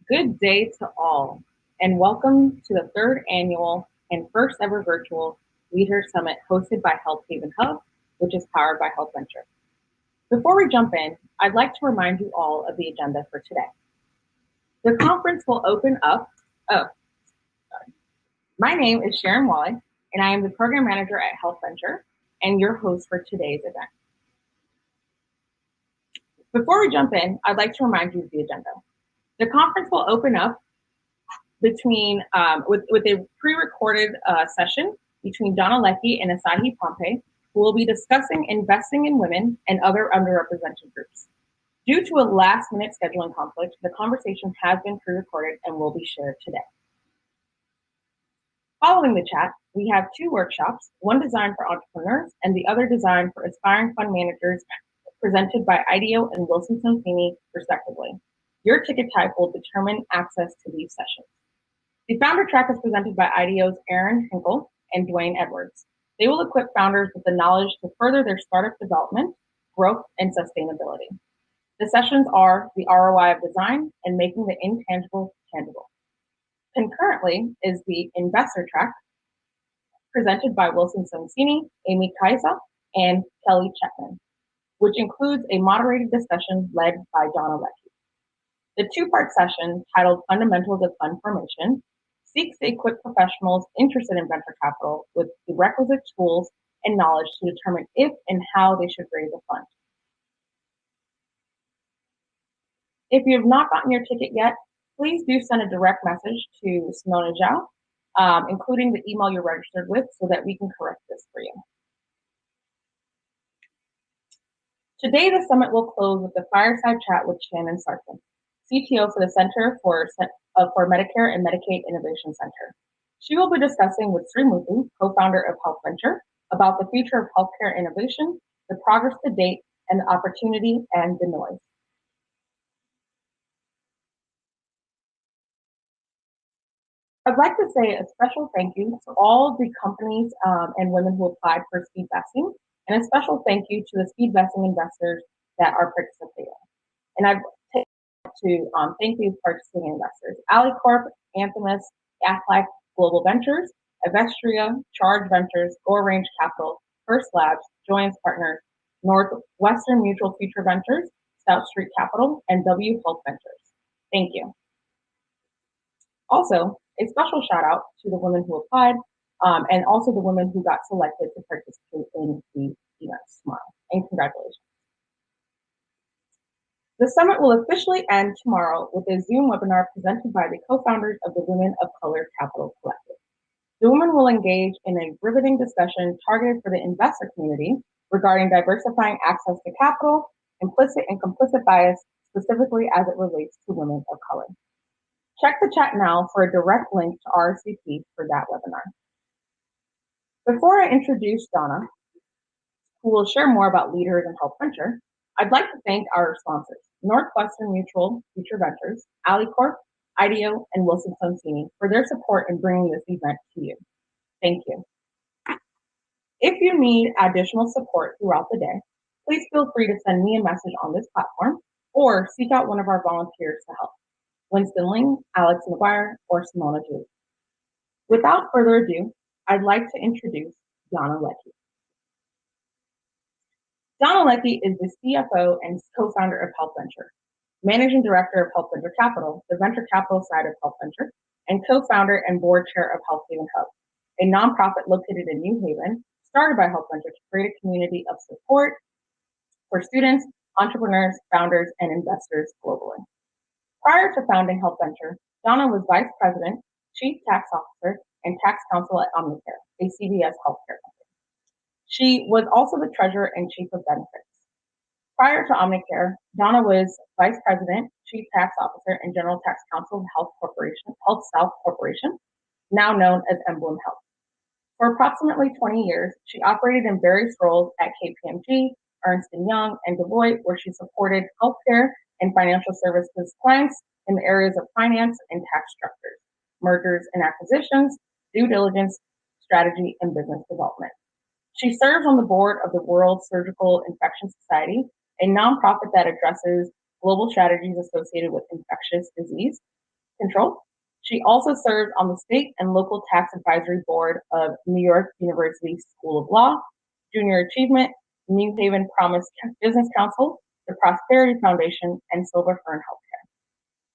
Good day to all, and welcome to the third annual and first ever virtual LeadHERs Summit hosted by Health Haven Hub, which is powered by Health Venture. Before we jump in, I'd like to remind you all of the agenda for today. The conference will open up. My name is Sharon Wally, and I am the program manager at Health Venture and your host for today's event. Before we jump in, I'd like to remind you of the agenda. The conference will open up between with a pre-recorded session between Donna, Lecky, and Asahi Pompey, who will be discussing investing in women and other underrepresented groups. Due to a last-minute scheduling conflict, the conversation has been pre-recorded and will be shared today. Following the chat, we have two workshops, one designed for entrepreneurs and the other designed for aspiring fund managers, presented by IDEO and Wilson Sonsini, respectively. Your ticket type will determine access to these sessions. The founder track is presented by IDEO's Aaron Hinkle and Dwayne Edwards. They will equip founders with the knowledge to further their startup development, growth, and sustainability. The sessions are the ROI of design and making the intangible tangible. Concurrently is the investor track presented by Wilson Sonsini, Amy Kaisa, and Kelly Chapman, which includes a moderated discussion led by Donna Lecky. The two-part session, titled Fundamentals of Fund Formation, seeks to equip professionals interested in venture capital with the requisite tools and knowledge to determine if and how they should raise a fund. If you have not gotten your ticket yet, please do send a direct message to Simona Zhao, including the email you're registered with, so that we can correct this for you. Today, the summit will close with the Fireside chat with Shannon Sarkin, CTO for the Center for Medicare and Medicaid Innovation Center. She will be discussing with Sri Muthu, co-founder of Health Venture, about the future of healthcare innovation, the progress to date, and the opportunity and the noise. I'd like to say a special thank you to all the companies and women who applied for speed vesting, and a special thank you to the speed vesting investors that are participating. And I'd like to thank these participating investors: AliCorp, Anthemis, Aflac Global Ventures, Avestria, Charge Ventures, Gore Range Capital, First Labs, Joyance Partners, Northwestern Mutual Future Ventures, Stout Street Capital, and W Health Ventures. Thank you. Also, a special shout out to the women who applied and also the women who got selected to participate in the events tomorrow. And congratulations. The summit will officially end tomorrow with a Zoom webinar presented by the co-founders of the Women of Color Capital Collective. The women will engage in a riveting discussion targeted for the investor community regarding diversifying access to capital, implicit and complicit bias, specifically as it relates to women of color. Check the chat now for a direct link to RSVP for that webinar. Before I introduce Donna, who will share more about LeadHERs and Health Venture, I'd like to thank our sponsors, Northwestern Mutual Future Ventures, AliCorp, IDEO, and Wilson Sonsini, for their support in bringing this event to you. Thank you. If you need additional support throughout the day, please feel free to send me a message on this platform or seek out one of our volunteers to help: Winston Ling, Alex McGuire, or Simona Zhao. Without further ado, I'd like to introduce Donna Lecky. Donna Lecky is the CFO and co-founder of Health Venture, managing director of Health Venture Capital, the venture capital side of Health Venture, and co-founder and board chair of Health Haven Hub, a nonprofit located in New Haven, started by Health Venture to create a community of support for students, entrepreneurs, founders, and investors globally. Prior to founding Health Venture, Donna was vice president, chief tax officer, and tax counsel at Omnicare, a CVS healthcare company. She was also the treasurer and chief of benefits. Prior to Omnicare, Donna was vice president, chief tax officer, and general tax counsel of Health South Corporation, now known as Emblem Health. For approximately 20 years, she operated in various roles at KPMG, Ernst & Young, and Deloitte, where she supported healthcare and financial services clients in the areas of finance and tax structures, mergers and acquisitions, due diligence, strategy, and business development. She serves on the board of the World Surgical Infection Society, a nonprofit that addresses global strategies associated with infectious disease, control. She also serves on the state and local tax advisory board of New York University School of Law, Junior Achievement, New Haven Promise Business Council, the Prosperity Foundation, and Silver Fern Healthcare.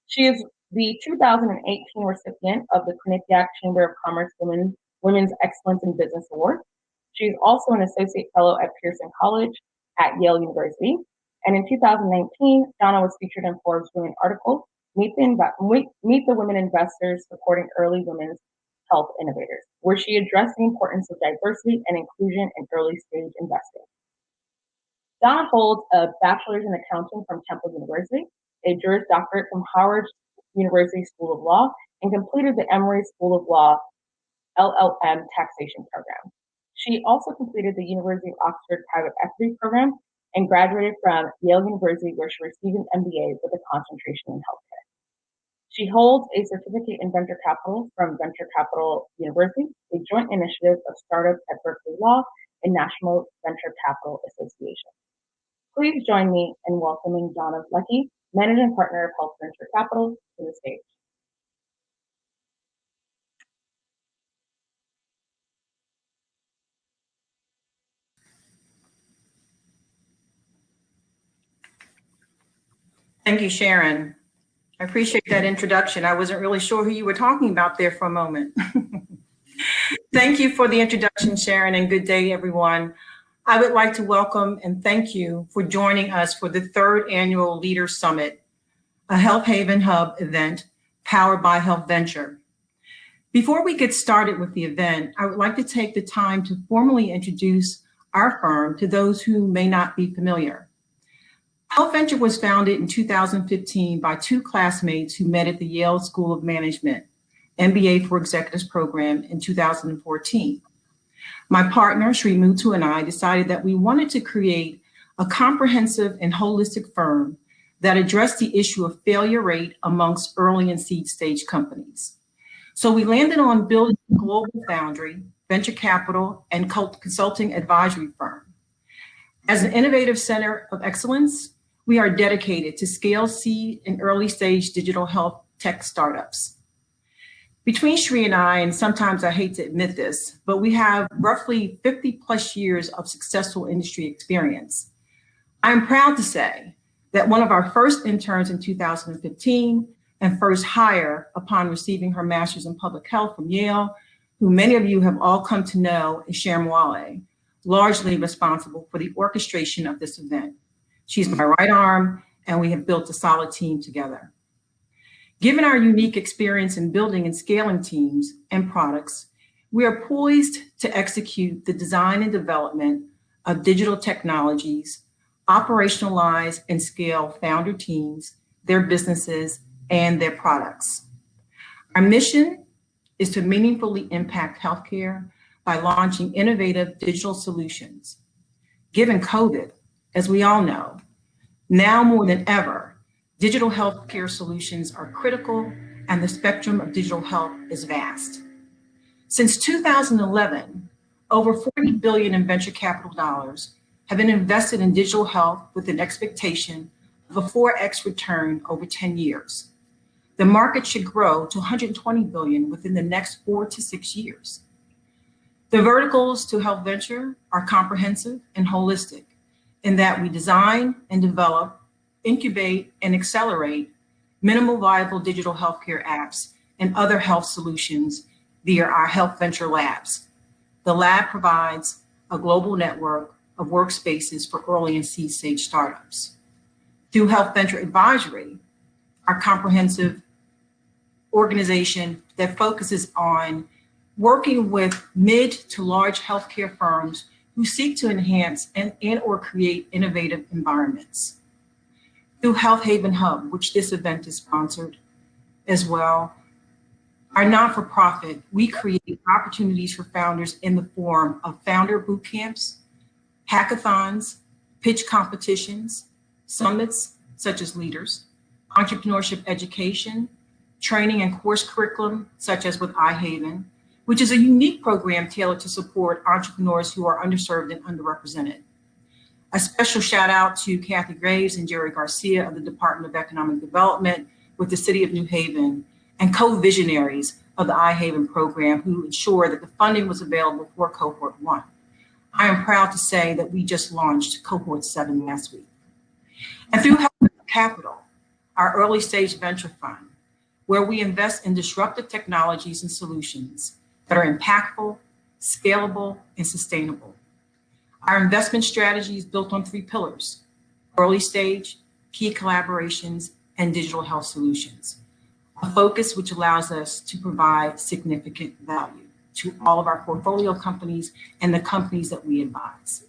She is the 2018 recipient of the Quinnipiac Chamber of Commerce Women's Excellence in Business Award. She is also an associate fellow at Pearson College at Yale University. And in 2019, Donna was featured in Forbes Women article, Meet the Women Investors Supporting Early Women's Health Innovators, where she addressed the importance of diversity and inclusion in early stage investing. Donna holds a bachelor's in accounting from Temple University, a Juris Doctorate from Howard University School of Law, and completed the Emory School of Law LLM taxation program. She also completed the University of Oxford Private Equity program and graduated from Yale University, where she received an MBA with a concentration in healthcare. She holds a certificate in venture capital from Venture Capital University, a joint initiative of startups at Berkeley Law and National Venture Capital Association. Please join me in welcoming Donna Lecky, Managing Partner of Health Venture Capital, to the stage. Thank you, Sharon. I appreciate that introduction. I wasn't really sure who you were talking about there for a moment. Thank you for the introduction, Sharon, and good day, everyone. I would like to welcome and thank you for joining us for the third annual LeadHERs Summit, a Health Haven Hub event powered by Health Venture. Before we get started with the event, I would like to take the time to formally introduce our firm to those who may not be familiar. Health Venture was founded in 2015 by two classmates who met at the Yale School of Management MBA for Executives program in 2014. My partner, Sri Muthu, and I decided that we wanted to create a comprehensive and holistic firm that addressed the issue of failure rate amongst early and seed stage companies. So we landed on building a global foundry, venture capital, and consulting advisory firm. As an innovative center of excellence, we are dedicated to scale seed and early stage digital health tech startups. Between Sri and I, and sometimes I hate to admit this, but we have roughly 50 plus years of successful industry experience. I'm proud to say that one of our first interns in 2015 and first hire upon receiving her master's in public health from Yale, who many of you have all come to know, is Sharon Wale, largely responsible for the orchestration of this event. She's my right arm, and we have built a solid team together. Given our unique experience in building and scaling teams and products, we are poised to execute the design and development of digital technologies, operationalize and scale founder teams, their businesses, and their products. Our mission is to meaningfully impact healthcare by launching innovative digital solutions. Given COVID, as we all know, now more than ever, digital healthcare solutions are critical and the spectrum of digital health is vast. Since 2011, over $40 billion in venture capital dollars have been invested in digital health with an expectation of a 4x return over 10 years. The market should grow to $120 billion within the next 4 to 6 years. The verticals to Health Venture are comprehensive and holistic in that we design and develop, incubate and accelerate minimal viable digital healthcare apps and other health solutions via our Health Venture Labs. The lab provides a global network of workspaces for early and seed stage startups. Through Health Venture Advisory, our comprehensive organization that focuses on working with mid to large healthcare firms who seek to enhance and or create innovative environments. Through Health Haven Hub, which this event is sponsored as well, our not-for-profit, we create opportunities for founders in the form of founder boot camps, hackathons, pitch competitions, summits such as LeadHERs, entrepreneurship education, training and course curriculum such as with iHaven, which is a unique program tailored to support entrepreneurs who are underserved and underrepresented. A special shout out to Kathy Graves and Jerry Garcia of the Department of Economic Development with the City of New Haven and co-visionaries of the iHaven program who ensured that the funding was available for cohort 1. I am proud to say that we just launched cohort 7 last week. And through Health Capital, our early stage venture fund, where we invest in disruptive technologies and solutions that are impactful, scalable, and sustainable. Our investment strategy is built on 3 pillars: early stage, key collaborations, and digital health solutions. A focus which allows us to provide significant value to all of our portfolio companies and the companies that we advise.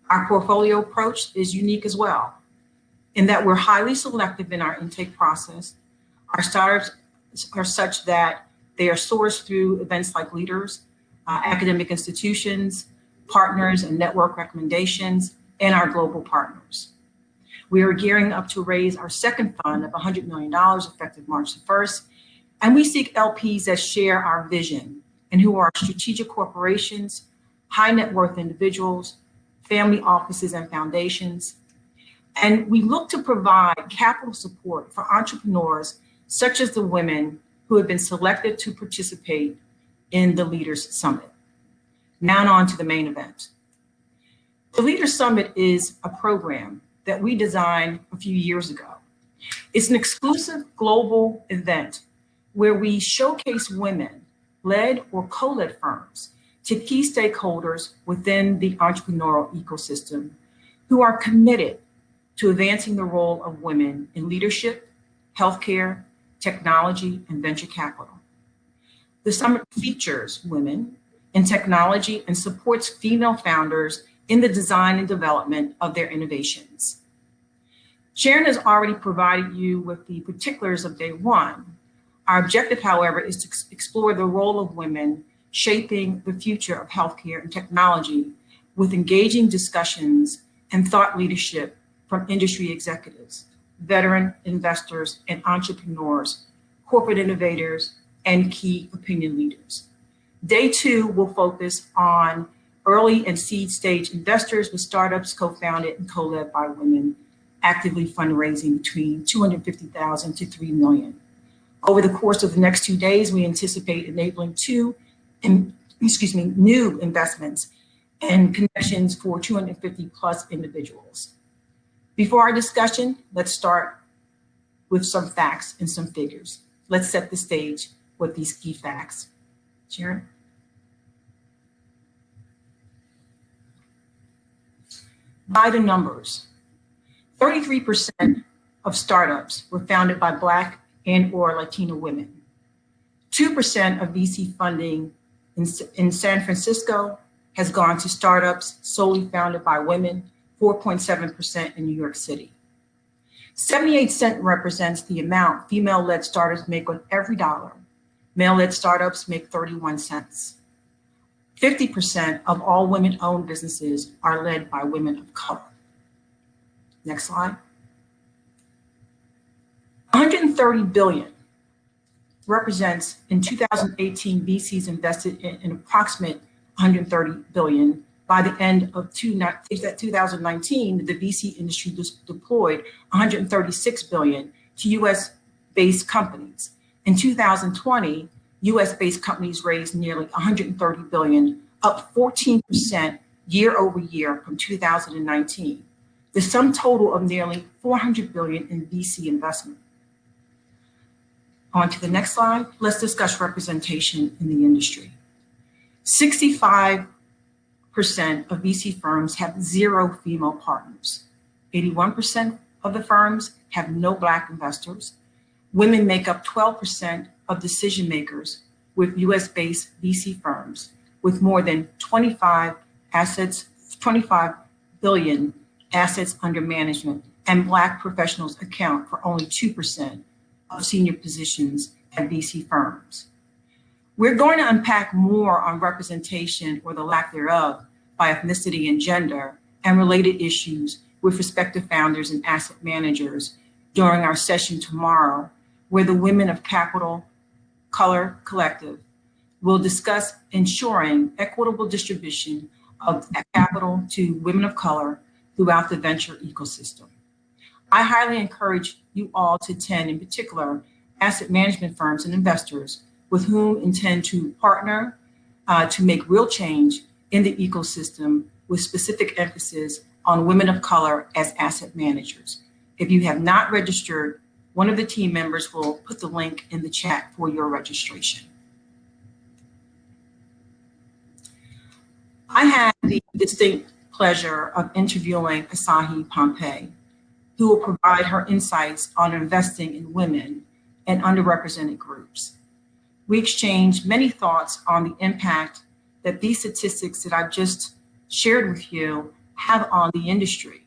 Our portfolio approach is unique as well, in that we're highly selective in our intake process. Our startups are such that they are sourced through events like LeadHERs, academic institutions, partners and network recommendations, and our global partners. We are gearing up to raise our second fund of $100 million effective March the 1st, and we seek LPs that share our vision and who are strategic corporations, high net worth individuals, family offices and foundations. And we look to provide capital support for entrepreneurs such as the women who have been selected to participate in the LeadHERs Summit. Now on to the main event. The LeadHERs Summit is a program that we designed a few years ago. It's an exclusive global event where we showcase women led or co-led firms to key stakeholders within the entrepreneurial ecosystem who are committed to advancing the role of women in leadership, healthcare, technology, and venture capital. The summit features women in technology and supports female founders in the design and development of their innovations. Sharon has already provided you with the particulars of day 1. Our objective, however, is to explore the role of women shaping the future of healthcare and technology with engaging discussions and thought leadership from industry executives, veteran investors and entrepreneurs, corporate innovators, and key opinion leaders. Day 2 will focus on early and seed stage investors with startups co-founded and co-led by women, actively fundraising between $250,000 to $3 million. Over the course of the next 2 days, we anticipate enabling new investments and connections for 250 plus individuals. Before our discussion, let's start with some facts and some figures. Let's set the stage with these key facts. Sharon? By the numbers, 33% of startups were founded by Black and or Latino women. 2% of VC funding in San Francisco has gone to startups solely founded by women, 4.7% in New York City. 78 cents represents the amount female-led startups make on every dollar. Male-led startups make 31 cents. 50% of all women-owned businesses are led by women of color. Next slide. 130 billion represents in 2018 VCs invested in approximate 130 billion. By the end of 2019, the VC industry deployed 136 billion to US-based companies. In 2020, US-based companies raised nearly 130 billion, up 14% year over year from 2019. The sum total of nearly 400 billion in VC investment. On to the next slide. Let's discuss representation in the industry. 65% of VC firms have 0 female partners. 81% of the firms have no Black investors. Women make up 12% of decision makers with US-based VC firms, with more than 25 billion assets under management, and Black professionals account for only 2% of senior positions at VC firms. We're going to unpack more on representation, or the lack thereof, by ethnicity and gender, and related issues with respect to founders and asset managers during our session tomorrow, where the Women of Capital Color Collective will discuss ensuring equitable distribution of capital to women of color throughout the venture ecosystem. I highly encourage you all to attend, in particular, asset management firms and investors with whom intend to partner to make real change in the ecosystem with specific emphasis on women of color as asset managers. If you have not registered, one of the team members will put the link in the chat for your registration. I had the distinct pleasure of interviewing Asahi Pompey, who will provide her insights on investing in women and underrepresented groups. We exchanged many thoughts on the impact that these statistics that I've just shared with you have on the industry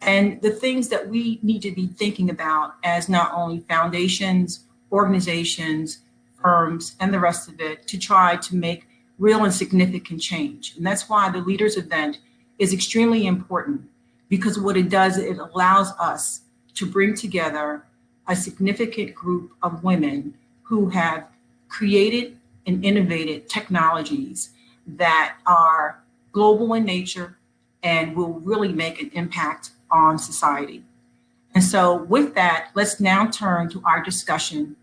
and the things that we need to be thinking about as not only foundations, organizations, firms, and the rest of it to try to make real and significant change. And that's why the Leaders event is extremely important, because what it does, it allows us to bring together a significant group of women who have created and innovated technologies that are global in nature and will really make an impact on society. And so with that, let's now turn to our discussion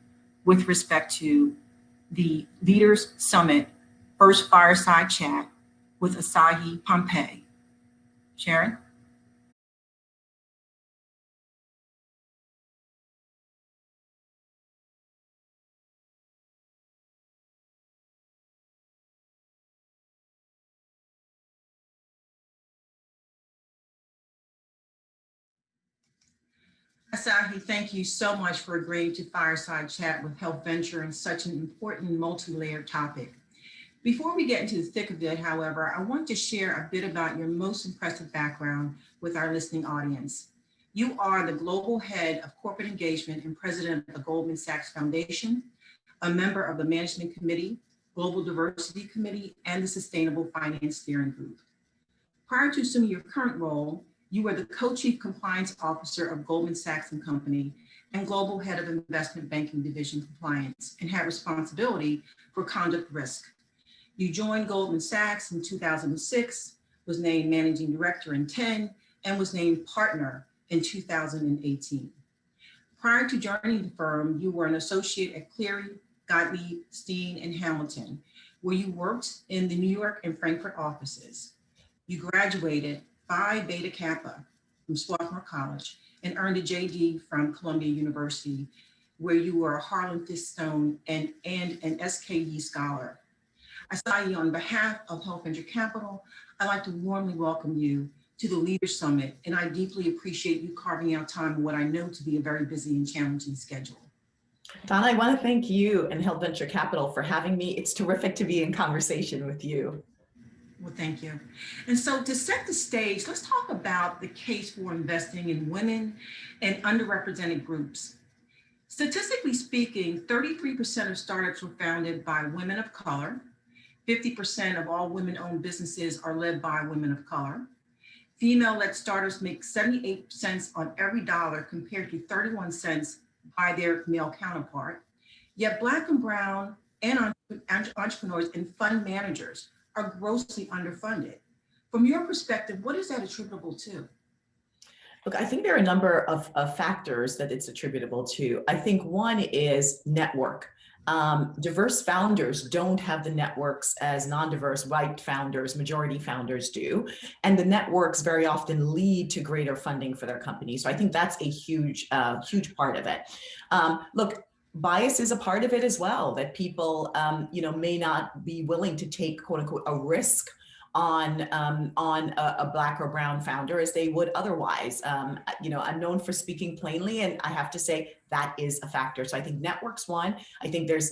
with respect to the Leaders Summit first fireside chat with Asahi Pompey. Sharon? Asahi, thank you so much for agreeing to Fireside Chat with Health Venture and such an important multi-layered topic. Before we get into the thick of it, however, I want to share a bit about your most impressive background with our listening audience. You are the Global Head of Corporate Engagement and President of the Goldman Sachs Foundation, a member of the Management Committee, Global Diversity Committee, and the Sustainable Finance Steering Group. Prior to assuming your current role, you were the Co-Chief Compliance Officer of Goldman Sachs & Company and Global Head of Investment Banking Division Compliance, and had responsibility for conduct risk. You joined Goldman Sachs in 2006, was named Managing Director in 2010, and was named Partner in 2018. Prior to joining the firm, you were an associate at Cleary, Gottlieb, Steen, and Hamilton, where you worked in the New York and Frankfurt offices. You graduated Phi Beta Kappa from Swarthmore College and earned a JD from Columbia University, where you were a Harlan Fiske and an SKE scholar. Asahi, on behalf of Health Venture Capital, I'd like to warmly welcome you to the Leaders Summit, and I deeply appreciate you carving out time in what I know to be a very busy and challenging schedule. Donna, I want to thank you and Health Venture Capital for having me. It's terrific to be in conversation with you. Well, thank you. And so to set the stage, let's talk about the case for investing in women and underrepresented groups. Statistically speaking, 33% of startups were founded by women of color. 50% of all women-owned businesses are led by women of color. Female-led startups make 78 cents on every dollar compared to 31 cents by their male counterpart. Yet Black and Brown and entrepreneurs and fund managers are grossly underfunded. From your perspective, what is that attributable to? Look, I think there are a number of factors that it's attributable to. I think one is network. Diverse founders don't have the networks as non-diverse white founders, majority founders do. And the networks very often lead to greater funding for their companies. So I think that's a huge, huge part of it. Look, bias is a part of it as well, that people, may not be willing to take, quote unquote, a risk on a Black or brown founder as they would otherwise. I'm known for speaking plainly, and I have to say that is a factor. So I think network's one. I think there's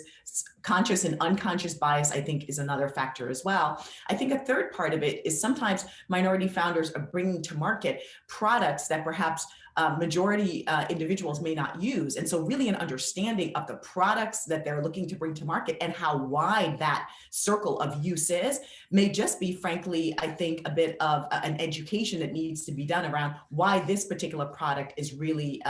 conscious and unconscious bias, I think, is another factor as well. I think a third part of it is sometimes minority founders are bringing to market products that perhaps majority individuals may not use. And so really an understanding of the products that they're looking to bring to market and how wide that circle of use is may just be, frankly, I think a bit of an education that needs to be done around why this particular product is really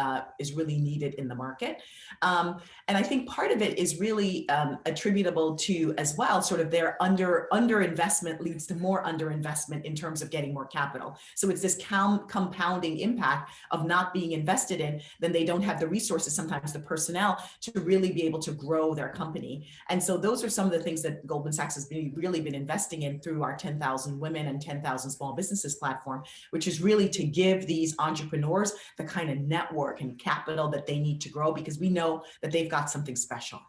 needed in the market. And I think part of it is really attributable to, as well, sort of their underinvestment leads to more underinvestment in terms of getting more capital. So it's this compounding impact of not not being invested in, then they don't have the resources, sometimes the personnel, to really be able to grow their company. And so those are some of the things that Goldman Sachs has really been investing in through our 10,000 Women and 10,000 Small Businesses platform, which is really to give these entrepreneurs the kind of network and capital that they need to grow, because we know that they've got something special.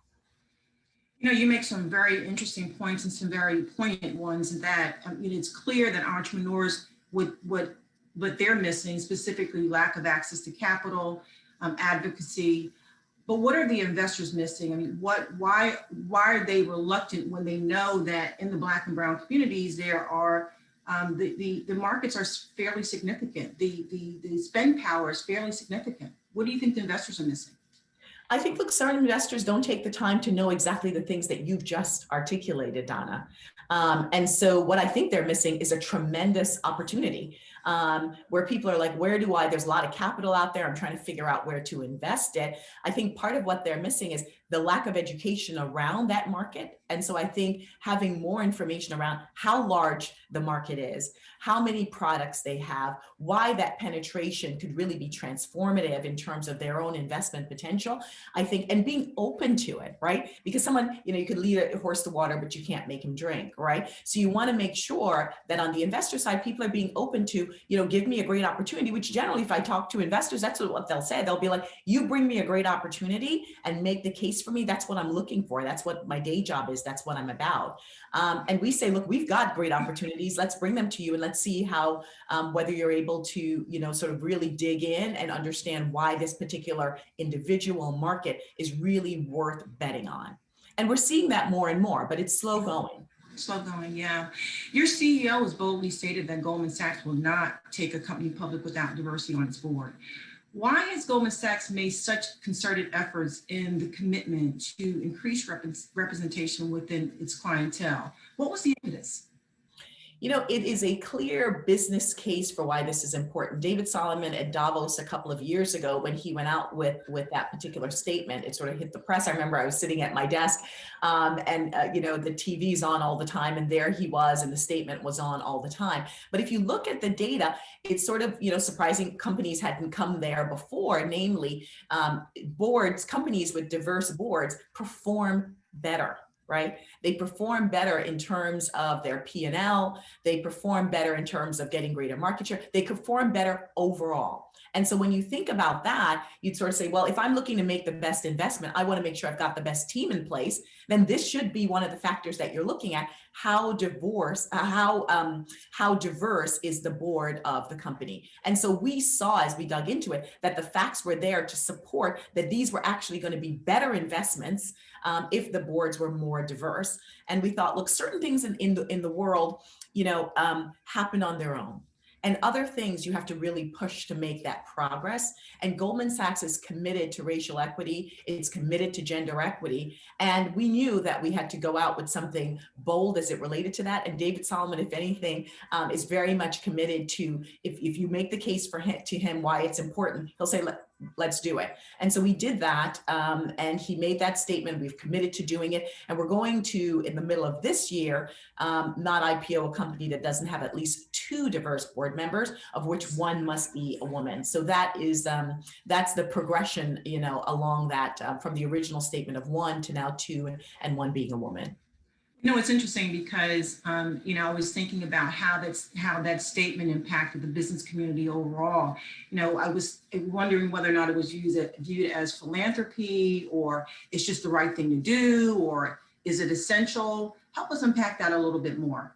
You know, you make some very interesting points and some very poignant ones that it's clear that entrepreneurs what they're missing, specifically lack of access to capital, advocacy. But what are the investors missing? I mean, why are they reluctant when they know that in the Black and brown communities there are the markets are fairly significant. The spend power is fairly significant. What do you think the investors are missing? I think, look, certain investors don't take the time to know exactly the things that you've just articulated, Donna. And so what I think they're missing is a tremendous opportunity where people are like, there's a lot of capital out there. I'm trying to figure out where to invest it. I think part of what they're missing is the lack of education around that market. And so I think having more information around how large the market is, how many products they have, why that penetration could really be transformative in terms of their own investment potential, I think, and being open to it, right? Because someone, you could lead a horse to water, but you can't make him drink, right? So you want to make sure that on the investor side, people are being open to, give me a great opportunity, which generally, if I talk to investors, that's what they'll say. They'll be like, you bring me a great opportunity and make the case for me. That's what I'm looking for. That's what my day job is. That's what I'm about. And we say, look, we've got great opportunities. Let's bring them to you and let's see how, whether you're able to, sort of really dig in and understand why this particular individual market is really worth betting on. And we're seeing that more and more, but it's slow going. Slow going, yeah. Your CEO has boldly stated that Goldman Sachs will not take a company public without diversity on its board. Why has Goldman Sachs made such concerted efforts in the commitment to increase representation within its clientele? What was the impetus? It is a clear business case for why this is important. David Solomon at Davos a couple of years ago, when he went out with that particular statement, it sort of hit the press. I remember I was sitting at my desk and the TV's on all the time, and there he was, and the statement was on all the time. But if you look at the data, it's sort of, surprising companies hadn't come there before, namely companies with diverse boards perform better. Right? They perform better in terms of their P&L. They perform better in terms of getting greater market share. They perform better overall. And so when you think about that, you'd sort of say, well, if I'm looking to make the best investment, I want to make sure I've got the best team in place. Then this should be one of the factors that you're looking at. How diverse is the board of the company? And so we saw, as we dug into it, that the facts were there to support that these were actually going to be better investments if the boards were more diverse. And we thought, look, certain things in the world, happen on their own. And other things you have to really push to make that progress. And Goldman Sachs is committed to racial equity. It's committed to gender equity. And we knew that we had to go out with something bold as it related to that. And David Solomon, if anything, is very much committed to, if you make the case to him why it's important, he'll say, let's do it. And so we did that. And he made that statement. We've committed to doing it. And we're going to, in the middle of this year, not IPO a company that doesn't have at least 2 diverse board members, of which 1 must be a woman. So that is, that's the progression, along that from the original statement of 1 to now 2 and 1 being a woman. It's interesting because, I was thinking about how that statement impacted the business community overall. I was wondering whether or not it was viewed as philanthropy, or it's just the right thing to do, or is it essential? Help us unpack that a little bit more.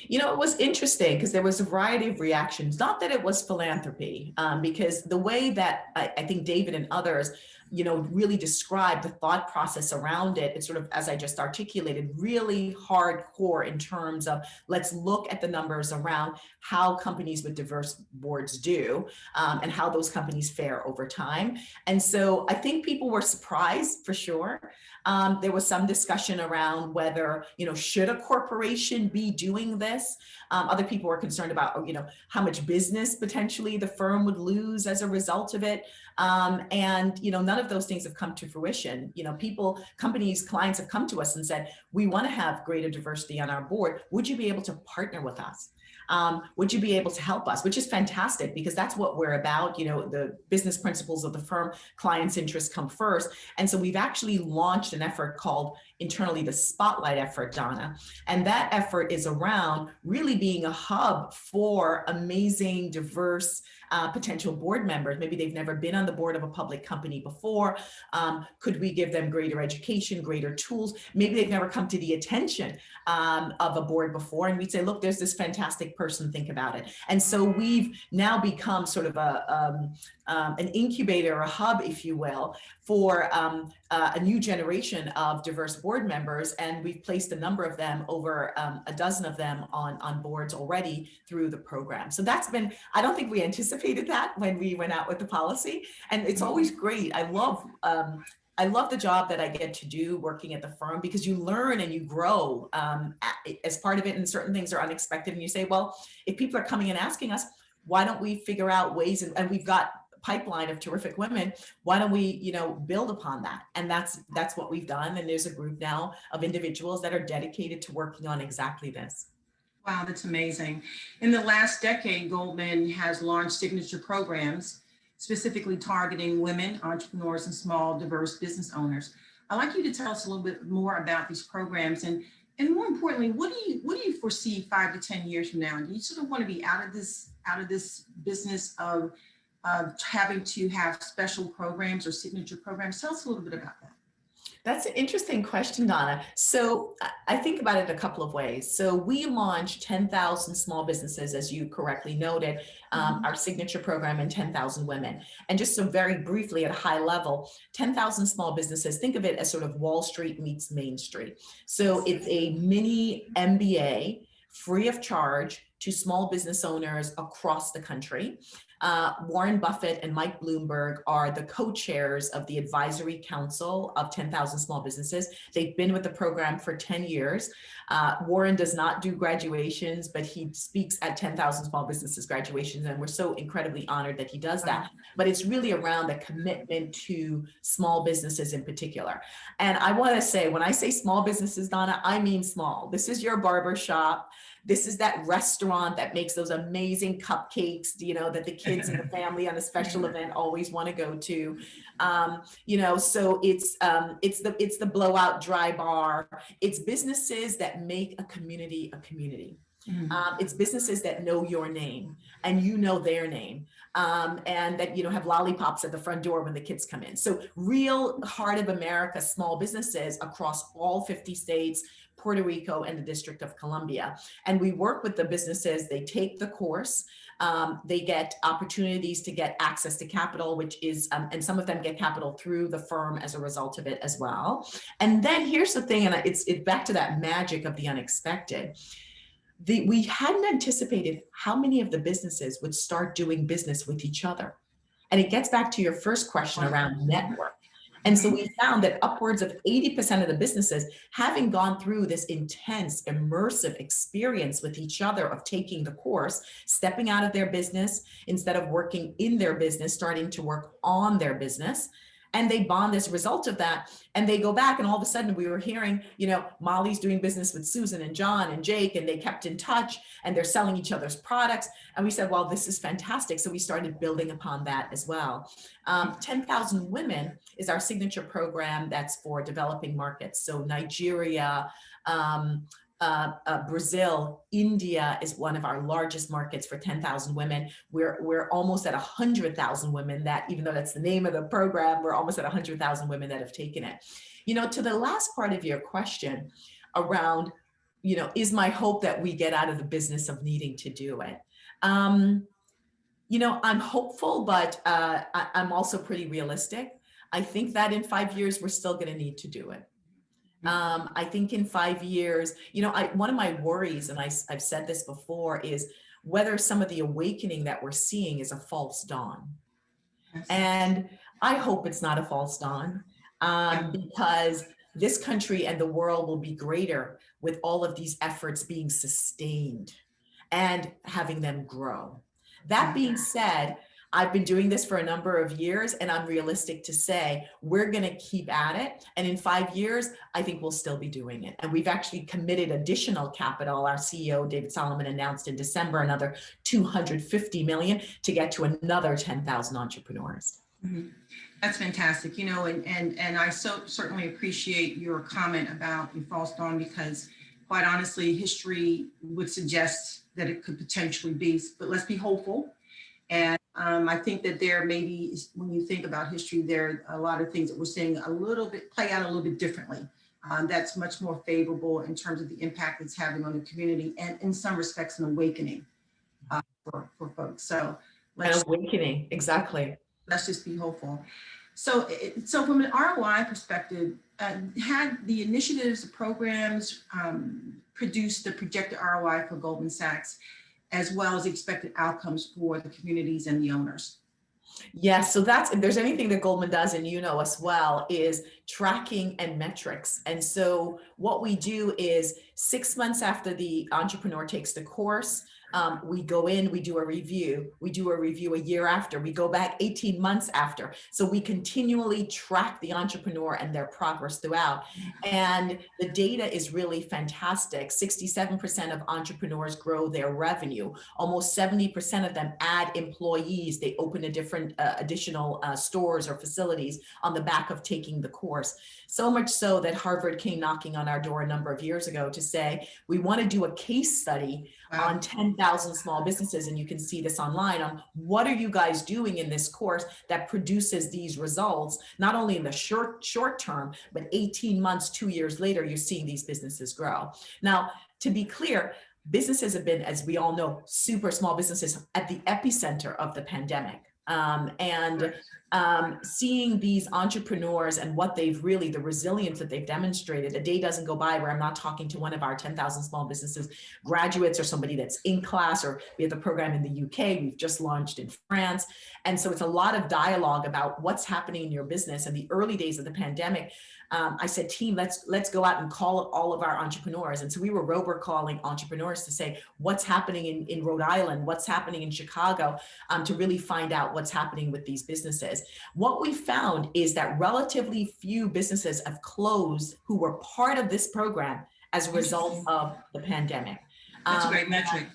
It was interesting because there was a variety of reactions, not that it was philanthropy, because the way that I think David and others, really described the thought process around it, it's sort of, as I just articulated, really hardcore in terms of let's look at the numbers around how companies with diverse boards do and how those companies fare over time. And so I think people were surprised for sure. There was some discussion around whether, should a corporation be doing this? Other people were concerned about, how much business potentially the firm would lose as a result of it. And, none of those things have come to fruition. Companies, clients have come to us and said, we want to have greater diversity on our board. Would you be able to partner with us? Would you be able to help us? Which is fantastic, because that's what we're about. The business principles of the firm, clients' interests come first. And so we've actually launched an effort called internally the Spotlight effort, Donna. And that effort is around really being a hub for amazing, diverse potential board members. Maybe they've never been on the board of a public company before. Could we give them greater education, greater tools? Maybe they've never come to the attention of a board before. And we'd say, look, there's this fantastic person, think about it. And so we've now become sort of an incubator, a hub, if you will, for a new generation of diverse board members. And we've placed a number of them, over a dozen of them on boards already through the program. So that's been, I don't think we anticipated that when we went out with the policy. And it's always great. I love the job that I get to do working at the firm, because you learn and you grow as part of it, and certain things are unexpected. And you say, well, if people are coming and asking us, why don't we figure out ways, and we've got a pipeline of terrific women, why don't we, build upon that? And that's what we've done. And there's a group now of individuals that are dedicated to working on exactly this. Wow, that's amazing. In the last decade, Goldman has launched signature programs specifically targeting women, entrepreneurs, and small, diverse business owners. I'd like you to tell us a little bit more about these programs, and more importantly, what do you foresee 5 to 10 years from now? Do you sort of want to be out of this business of having to have special programs or signature programs? Tell us a little bit about that. That's an interesting question, Donna. So I think about it a couple of ways. So we launched 10,000 small businesses, as you correctly noted, our signature program, and 10,000 women. And just so very briefly at a high level, 10,000 small businesses, think of it as sort of Wall Street meets Main Street. So it's a mini MBA, free of charge, to small business owners across the country. Warren Buffett and Mike Bloomberg are the co-chairs of the Advisory Council of 10,000 Small Businesses. They've been with the program for 10 years. Warren does not do graduations, but he speaks at 10,000 Small Businesses graduations, and we're so incredibly honored that he does that. But it's really around the commitment to small businesses in particular. And I want to say, when I say small businesses, Donna, I mean small. This is your barber shop. This is that restaurant that makes those amazing cupcakes, that the kids and the family on a special event always want to go to. So it's the blowout dry bar. It's businesses that make a community a community. It's businesses that know your name and you know their name, and that have lollipops at the front door when the kids come in. So real heart of America small businesses across all 50 states, Puerto Rico, and the District of Columbia. And we work with the businesses. They take the course. They get opportunities to get access to capital, which is, and some of them get capital through the firm as a result of it as well. And then here's the thing, and it's back to that magic of the unexpected. We hadn't anticipated how many of the businesses would start doing business with each other. And it gets back to your first question around network. And so we found that upwards of 80% of the businesses, having gone through this intense, immersive experience with each other of taking the course, stepping out of their business, instead of working in their business, starting to work on their business. And they bond as a result of that. And they go back, and all of a sudden we were hearing, Molly's doing business with Susan and John and Jake, and they kept in touch, and they're selling each other's products. And we said, well, this is fantastic. So we started building upon that as well. 10,000 Women is our signature program that's for developing markets. So Nigeria, Brazil, India is one of our largest markets for 10,000 women. We're almost at 100,000 women that, even though that's the name of the program, we're almost at 100,000 women that have taken it. To the last part of your question around, is my hope that we get out of the business of needing to do it? I'm hopeful, but I'm also pretty realistic. I think that in 5 years, we're still going to need to do it. I think in 5 years, one of my worries, and I've said this before, is whether some of the awakening that we're seeing is a false dawn. Yes. And I hope it's not a false dawn, because this country and the world will be greater with all of these efforts being sustained and having them grow. That being said, I've been doing this for a number of years, and I'm realistic to say we're going to keep at it. And in 5 years, I think we'll still be doing it. And we've actually committed additional capital. Our CEO, David Solomon, announced in December another 250 million to get to another 10,000 entrepreneurs. Mm-hmm. That's fantastic. You know, and I certainly appreciate your comment about false dawn, because quite honestly, history would suggest that it could potentially be, but let's be hopeful. And I think that there may be, when you think about history, there are a lot of things that we're seeing a little bit play out a little bit differently. That's much more favorable in terms of the impact it's having on the community, and in some respects, an awakening for folks. So An awakening, exactly. Let's just be hopeful. So from an ROI perspective, had the initiatives, the programs produced the projected ROI for Goldman Sachs, as well as expected outcomes for the communities and the owners? Yes, so that's, if there's anything that Goldman does, and you know as well, is tracking and metrics. And so what we do is 6 months after the entrepreneur takes the course, we go in, we do a review. We do a review a year after. We go back 18 months after. So we continually track the entrepreneur and their progress throughout. And the data is really fantastic. 67% of entrepreneurs grow their revenue. Almost 70% of them add employees. They open a different additional stores or facilities on the back of taking the course. So much so that Harvard came knocking on our door a number of years ago to say, we want to do a case study on 10,000 small businesses. And you can see this online on what are you guys doing in this course that produces these results, not only in the short term, but 18 months, 2 years later, you're seeing these businesses grow. Now, to be clear, businesses have been, as we all know, super small businesses at the epicenter of the pandemic. Seeing these entrepreneurs and what they've really, the resilience that they've demonstrated, a day doesn't go by where I'm not talking to one of our 10,000 small businesses graduates or somebody that's in class, or we have the program in the UK, we've just launched in France. And so it's a lot of dialogue about what's happening in your business. In the early days of the pandemic, I said, team, let's go out and call all of our entrepreneurs. And so we were robocalling entrepreneurs to say, what's happening in Rhode Island, what's happening in Chicago, to really find out what's happening with these businesses. What we found is that relatively few businesses have closed who were part of this program as a result of the pandemic. That's a great metric.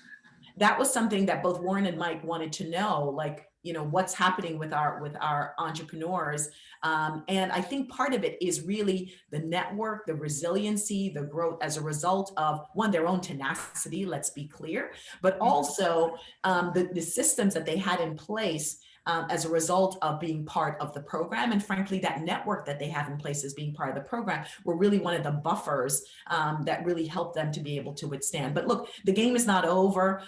That was something that both Warren and Mike wanted to know, like, you know, what's happening with our entrepreneurs. And I think part of it is really the network, the resiliency, the growth as a result of, one, their own tenacity, let's be clear, but also the systems that they had in place as a result of being part of the program. And frankly, that network that they have in place as being part of the program were really one of the buffers that really helped them to be able to withstand. But look, the game is not over.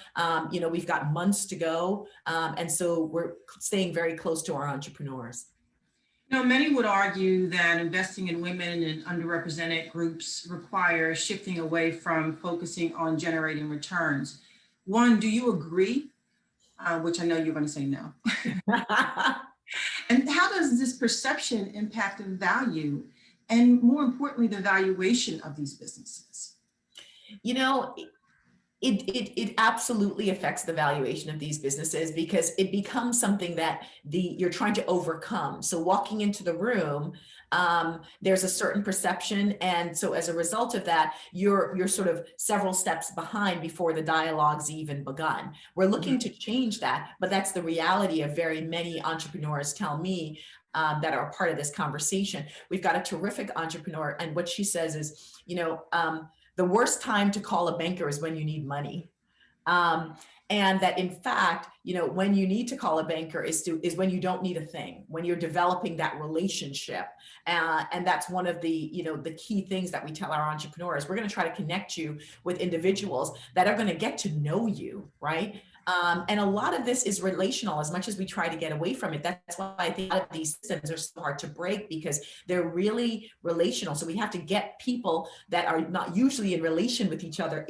You know, we've got months to go. And so we're staying very close to our entrepreneurs. You know, many would argue that investing in women and underrepresented groups requires shifting away from focusing on generating returns. One, do you agree? Which I know you're going to say no. And how does this perception impact the value and, more importantly, the valuation of these businesses? You know, it absolutely affects the valuation of these businesses, because it becomes something that you're trying to overcome. So walking into the room, there's a certain perception. And so as a result of that, you're sort of several steps behind before the dialogue's even begun. We're looking to change that, but that's the reality of very many entrepreneurs tell me that are a part of this conversation. We've got a terrific entrepreneur, and what she says is, you know, the worst time to call a banker is when you need money. And that in fact, you know, when you need to call a banker is when you don't need a thing, when you're developing that relationship. And that's one of the, you know, the key things that we tell our entrepreneurs. We're going to try to connect you with individuals that are going to get to know you, right? And a lot of this is relational, as much as we try to get away from it. That's why I think a lot of these systems are so hard to break, because they're really relational. So we have to get people that are not usually in relation with each other,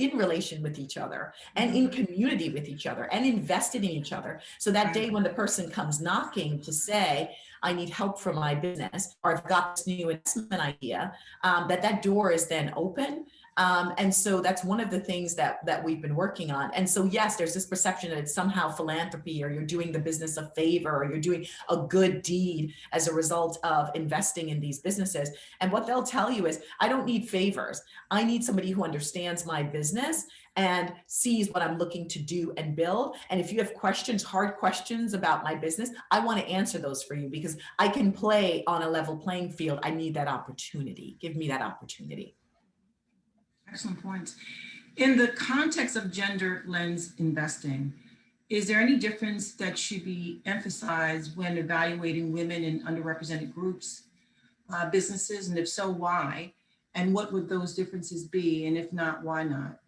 and in community with each other, and invested in each other. So that day when the person comes knocking to say, I need help for my business, or I've got this new investment idea, that door is then open. And so that's one of the things that we've been working on. And so, yes, there's this perception that it's somehow philanthropy, or you're doing the business a favor, or you're doing a good deed as a result of investing in these businesses. And what they'll tell you is, I don't need favors. I need somebody who understands my business and sees what I'm looking to do and build. And if you have questions, hard questions about my business, I want to answer those for you, because I can play on a level playing field. I need that opportunity. Give me that opportunity. Excellent points. In the context of gender lens investing, is there any difference that should be emphasized when evaluating women in underrepresented groups, businesses, and if so, why? And what would those differences be? And if not, why not?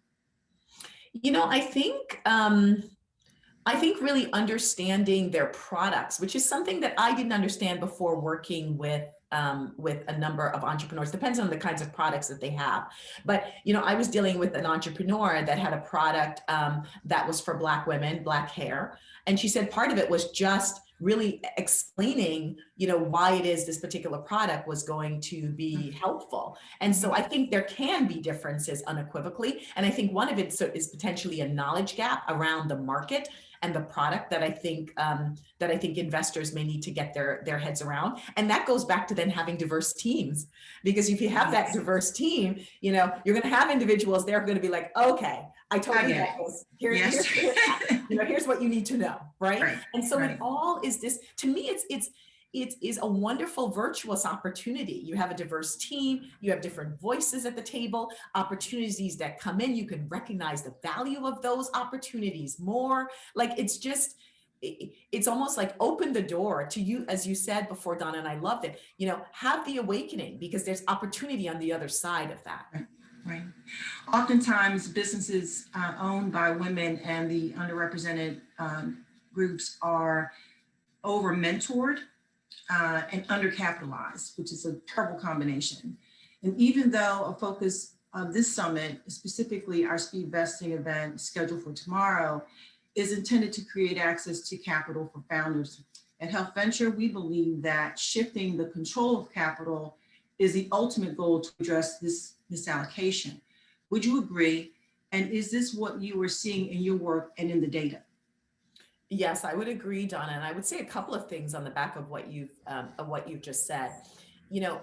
You know, I think really understanding their products, which is something that I didn't understand before working with a number of entrepreneurs. Depends on the kinds of products that they have. But, you know, I was dealing with an entrepreneur that had a product that was for Black women, Black hair. And she said part of it was just really explaining, you know, why it is this particular product was going to be helpful. And so I think there can be differences unequivocally. And I think one of it is potentially a knowledge gap around the market and the product that I think investors may need to get their heads around. And that goes back to then having diverse teams, because if you have that diverse team, you know, you're going to have individuals, they're going to be like, okay, I totally get this. Here's what you need to know, right? And so it all is this, to me, it is a wonderful virtuous opportunity. You have a diverse team, you have different voices at the table, opportunities that come in, you can recognize the value of those opportunities more. Like, it's almost like open the door to you, as you said before, Donna, and I loved it, you know, have the awakening, because there's opportunity on the other side of that. Right. Oftentimes businesses owned by women and the underrepresented groups are over-mentored and undercapitalized, which is a terrible combination. And even though a focus of this summit, specifically our speed vesting event scheduled for tomorrow, is intended to create access to capital for founders. At Health Venture, we believe that shifting the control of capital is the ultimate goal to address this misallocation. Would you agree? And is this what you were seeing in your work and in the data? Yes, I would agree, Donna. And I would say a couple of things on the back of what you've just said. You know,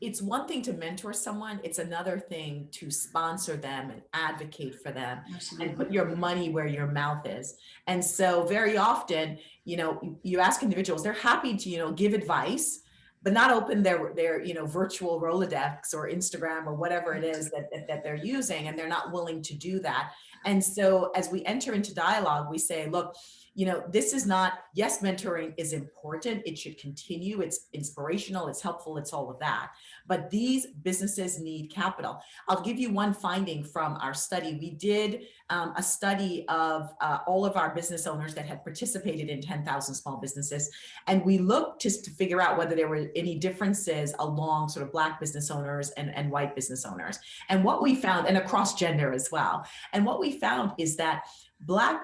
it's one thing to mentor someone. It's another thing to sponsor them and advocate for them. Absolutely. And put your money where your mouth is. And so very often, you know, you ask individuals, they're happy to, you know, give advice, but not open their you know, virtual Rolodex or Instagram or whatever it is that they're using, and they're not willing to do that. And so as we enter into dialogue, we say, look, you know, this is not, yes, mentoring is important. It should continue. It's inspirational. It's helpful. It's all of that. But these businesses need capital. I'll give you one finding from our study. We did a study of all of our business owners that had participated in 10,000 small businesses. And we looked just to figure out whether there were any differences along sort of Black business owners and white business owners. And what we found, and across gender as well. And what we found is that Black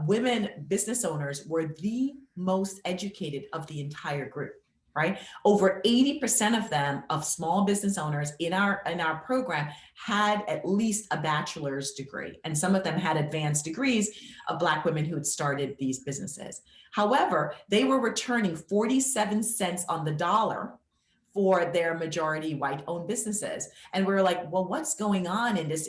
women business owners were the most educated of the entire group, right? Over 80% of them, of small business owners in our program, had at least a bachelor's degree. And some of them had advanced degrees of Black women who had started these businesses. However, they were returning 47 cents on the dollar for their majority white-owned businesses. And we were like, well, what's going on in this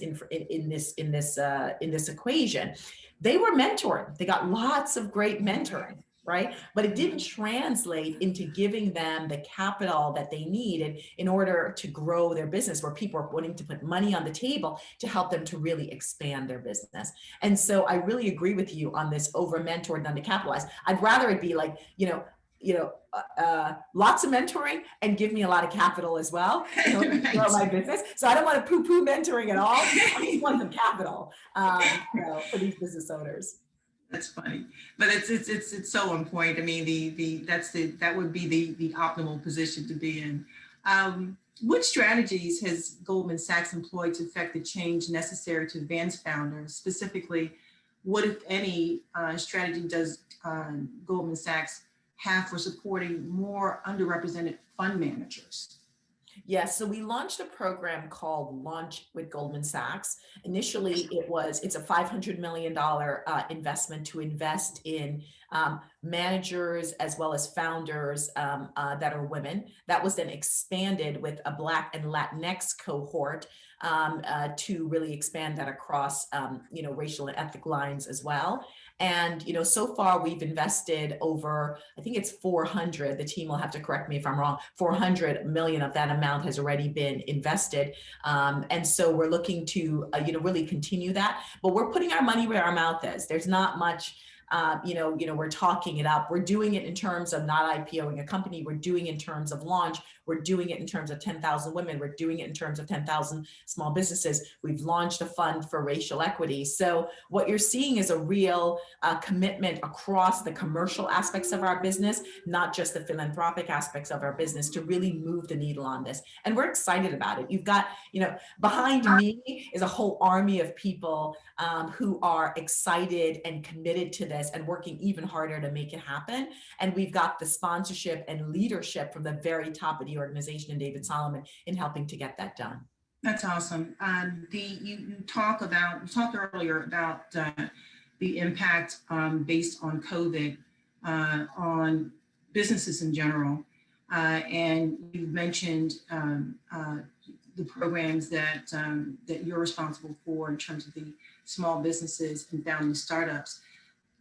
equation? They were mentored. They got lots of great mentoring, right? But it didn't translate into giving them the capital that they needed in order to grow their business, where people are wanting to put money on the table to help them to really expand their business. And so I really agree with you on this over-mentored and undercapitalized. I'd rather it be like, lots of mentoring and give me a lot of capital as well, you know, to grow my business. So I don't want to poo-poo mentoring at all. I just want some capital for these business owners. That's funny, but it's so on point. I mean, that would be the optimal position to be in. What strategies has Goldman Sachs employed to affect the change necessary to advance founders? Specifically, what, if any, strategy does Goldman Sachs have for supporting more underrepresented fund managers? Yes, so we launched a program called Launch with Goldman Sachs. Initially, it's a $500 million investment to invest in managers as well as founders that are women. That was then expanded with a Black and Latinx cohort to really expand that across racial and ethnic lines as well. And so far we've invested over, I think it's 400. The team will have to correct me if I'm wrong. 400 million of that amount has already been invested, and so we're looking to really continue that. But we're putting our money where our mouth is. There's not much. We're talking it up. We're doing it in terms of not IPOing a company. We're doing it in terms of launch. We're doing it in terms of 10,000 women. We're doing it in terms of 10,000 small businesses. We've launched a fund for racial equity. So what you're seeing is a real commitment across the commercial aspects of our business, not just the philanthropic aspects of our business, to really move the needle on this. And we're excited about it. You've got, behind me is a whole army of people who are excited and committed to this and working even harder to make it happen. And we've got the sponsorship and leadership from the very top of the organization and David Solomon in helping to get that done. That's awesome. You talked earlier about the impact based on COVID on businesses in general. And you mentioned the programs that you're responsible for in terms of the small businesses and founding startups.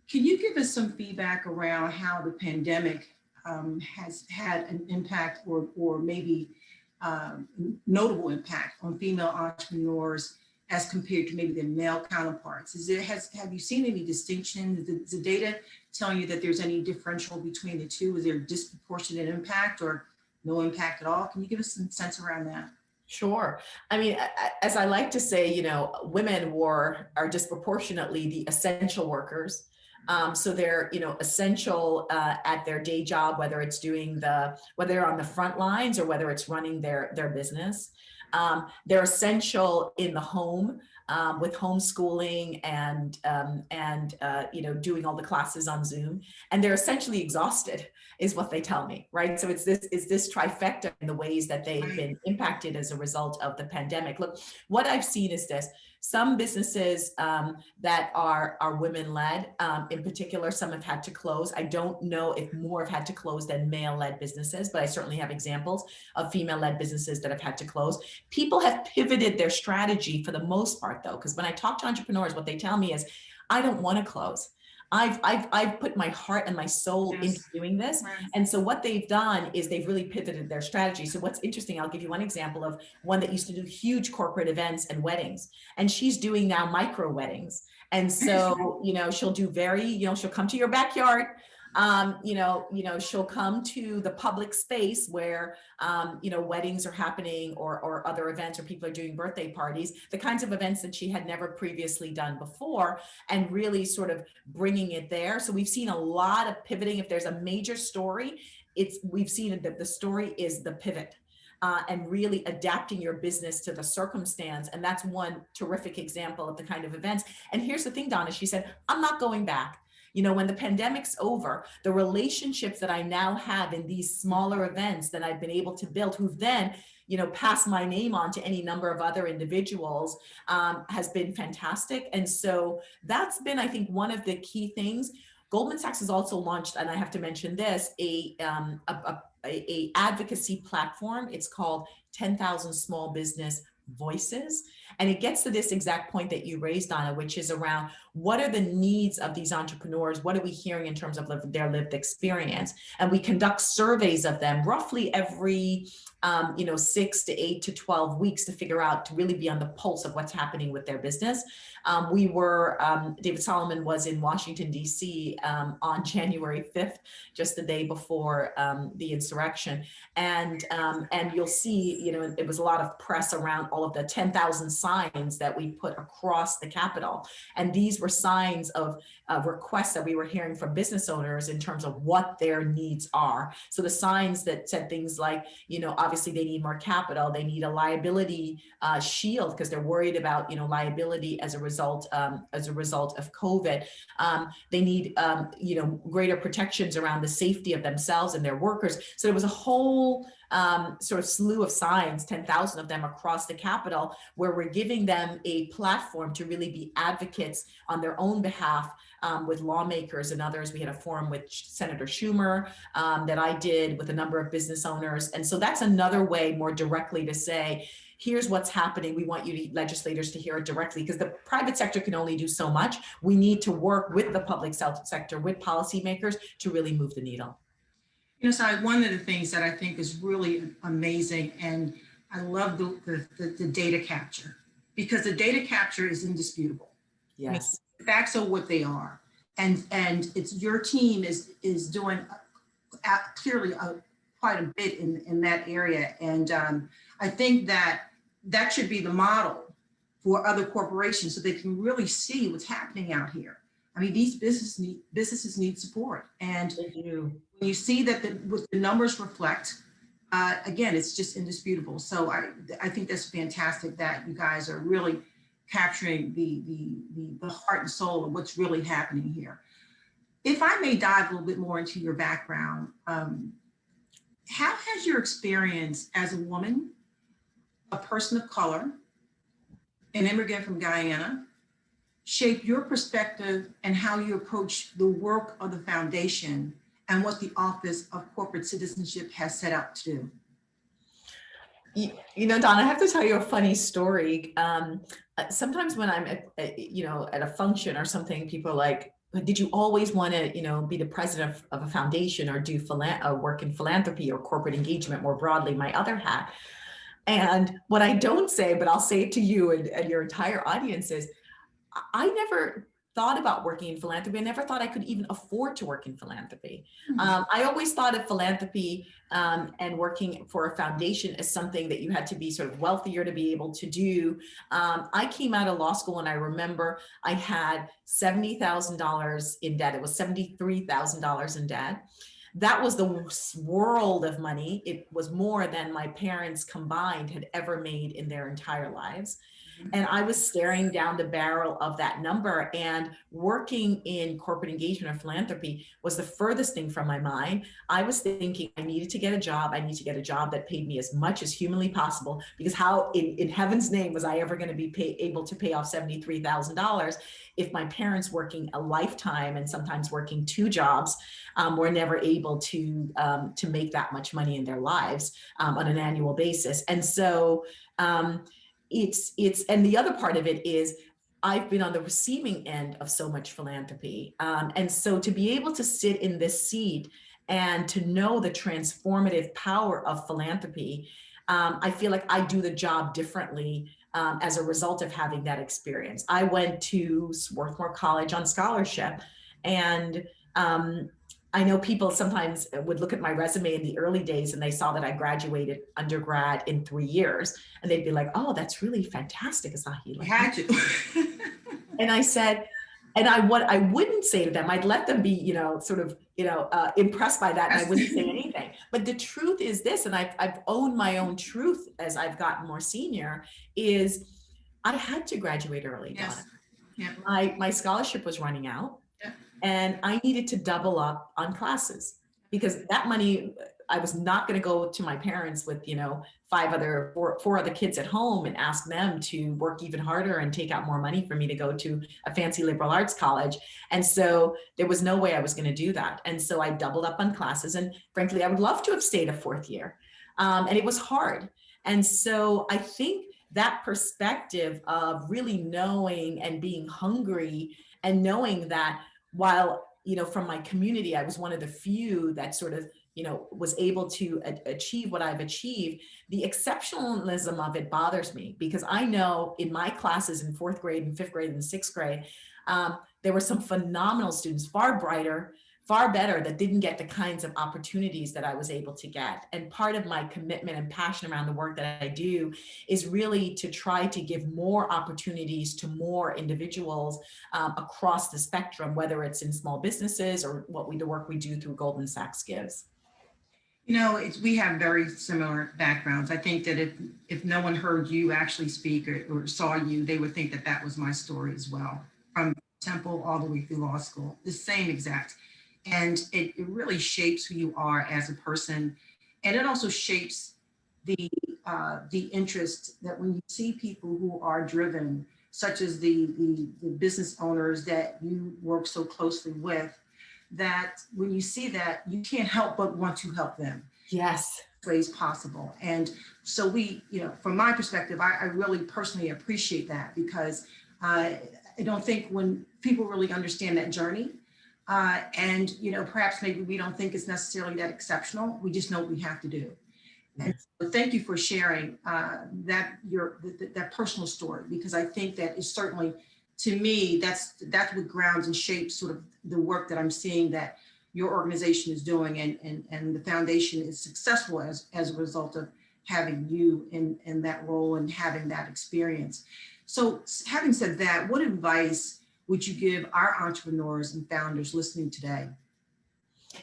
Can you give us some feedback around how the pandemic has had an impact or maybe notable impact on female entrepreneurs as compared to maybe their male counterparts? Have you seen any distinction? Is the data telling you that there's any differential between the two? Is there a disproportionate impact or no impact at all? Can you give us some sense around that? Sure. I mean, as I like to say, women are disproportionately the essential workers. So they're, essential at their day job, whether they're on the front lines or whether it's running their business. They're essential in the home with homeschooling and doing all the classes on Zoom. And they're essentially exhausted, is what they tell me, right? So it's this trifecta in the ways that they've been impacted as a result of the pandemic. Look, what I've seen is this. Some businesses that are women-led, in particular, some have had to close. I don't know if more have had to close than male-led businesses, but I certainly have examples of female-led businesses that have had to close. People have pivoted their strategy for the most part, though, because when I talk to entrepreneurs, what they tell me is, I don't want to close. I've put my heart and my soul into doing this. And so what they've done is they've really pivoted their strategy. So what's interesting, I'll give you one example of one that used to do huge corporate events and weddings. And she's doing now micro weddings. And so, she'll do she'll come to your backyard. She'll come to the public space where, weddings are happening or other events or people are doing birthday parties, the kinds of events that she had never previously done before, and really sort of bringing it there. So we've seen a lot of pivoting. If there's a major story, we've seen that the story is the pivot. And really adapting your business to the circumstance. And that's one terrific example of the kind of events. And here's the thing, Donna, she said, I'm not going back. When the pandemic's over, the relationships that I now have in these smaller events that I've been able to build, who've then, passed my name on to any number of other individuals, has been fantastic. And so that's been, I think, one of the key things. Goldman Sachs has also launched, and I have to mention this, a advocacy platform. It's called 10,000 Small Business Voices. And it gets to this exact point that you raised, Donna, which is around what are the needs of these entrepreneurs? What are we hearing in terms of their lived experience? And we conduct surveys of them roughly every 6 to 8 to 12 weeks to figure out, to really be on the pulse of what's happening with their business. David Solomon was in Washington, D.C. On January 5th, just the day before the insurrection. And you'll see, it was a lot of press around all of the 10,000 signs that we put across the Capitol. And these were signs of requests that we were hearing from business owners in terms of what their needs are. So the signs that said things like, obviously they need more capital, they need a liability shield because they're worried about, liability as a result of COVID. They need, greater protections around the safety of themselves and their workers. So there was a whole sort of slew of signs, 10,000 of them across the Capitol, where we're giving them a platform to really be advocates on their own behalf with lawmakers and others. We had a forum with Senator Schumer that I did with a number of business owners. And so that's another way more directly to say, here's what's happening. We want you legislators to hear it directly, because the private sector can only do so much. We need to work with the public sector, with policymakers to really move the needle. You know, so one of the things that I think is really amazing, and I love the data capture, because the data capture is indisputable. Yes. I mean, facts are what they are. And it's your team is doing clearly quite a bit in that area. And I think that should be the model for other corporations, so they can really see what's happening out here. I mean, these businesses need support. And when you see that what the numbers reflect, again, it's just indisputable. So I think that's fantastic that you guys are really capturing the heart and soul of what's really happening here. If I may dive a little bit more into your background, how has your experience as a woman, a person of color, an immigrant from Guyana, shaped your perspective and how you approach the work of the foundation and what the Office of Corporate Citizenship has set out to do? You know, Donna, I have to tell you a funny story. Sometimes when I'm at a function or something, people are like, did you always want to, be the president of a foundation or do work in philanthropy or corporate engagement more broadly, my other hat? And what I don't say, but I'll say it to you and your entire audience, is I never thought about working in philanthropy. I never thought I could even afford to work in philanthropy. I always thought of philanthropy and working for a foundation as something that you had to be sort of wealthier to be able to do. I came out of law school and I remember I had $70,000 in debt. It was $73,000 in debt. That was the world of money. It was more than my parents combined had ever made in their entire lives. And I was staring down the barrel of that number, and working in corporate engagement or philanthropy was the furthest thing from my mind. I was thinking I needed to get a job. I need to get a job that paid me as much as humanly possible, because how in heaven's name was I ever going to be able to pay off $73,000 if my parents, working a lifetime and sometimes working 2 jobs, were never able to make that much money in their lives on an annual basis. And so and the other part of it is I've been on the receiving end of so much philanthropy. And so to be able to sit in this seat and to know the transformative power of philanthropy, I feel like I do the job differently as a result of having that experience. I went to Swarthmore College on scholarship, and I know people sometimes would look at my resume in the early days and they saw that I graduated undergrad in 3 years, and they'd be like, "Oh, that's really fantastic, Asahi." Like, Had you? And I said, what I wouldn't say to them, I'd let them be, impressed by that, and I wouldn't say anything. But the truth is this, and I've owned my own truth as I've gotten more senior, is I had to graduate early. Yes. Donna. Yeah. My scholarship was running out. Yeah. And I needed to double up on classes, because that money, I was not going to go to my parents with, 4 other kids at home and ask them to work even harder and take out more money for me to go to a fancy liberal arts college. And so there was no way I was going to do that. And so I doubled up on classes. And frankly, I would love to have stayed a 4th year. And it was hard. And so I think that perspective of really knowing and being hungry and knowing that while, from my community, I was one of the few that sort of, was able to achieve what I've achieved, the exceptionalism of it bothers me, because I know in my classes in 4th grade and 5th grade and 6th grade, there were some phenomenal students, far brighter, far better, that didn't get the kinds of opportunities that I was able to get. And part of my commitment and passion around the work that I do is really to try to give more opportunities to more individuals across the spectrum, whether it's in small businesses or the work we do through Goldman Sachs Gives. We have very similar backgrounds. I think that if no one heard you actually speak or saw you, they would think that was my story as well, from Temple all the way through law school, the same exact. And it really shapes who you are as a person. And it also shapes the interest that when you see people who are driven, such as the business owners that you work so closely with, that when you see that, you can't help but want to help them. Yes. Ways possible. And so we, from my perspective, I really personally appreciate that, because I don't think when people really understand that journey, and perhaps maybe we don't think it's necessarily that exceptional, we just know what we have to do. And so thank you for sharing that personal story, because I think that is certainly, to me, that's what grounds and shapes sort of the work that I'm seeing that your organization is doing, and the foundation is successful as a result of having you in that role and having that experience. So having said that, what advice would you give our entrepreneurs and founders listening today?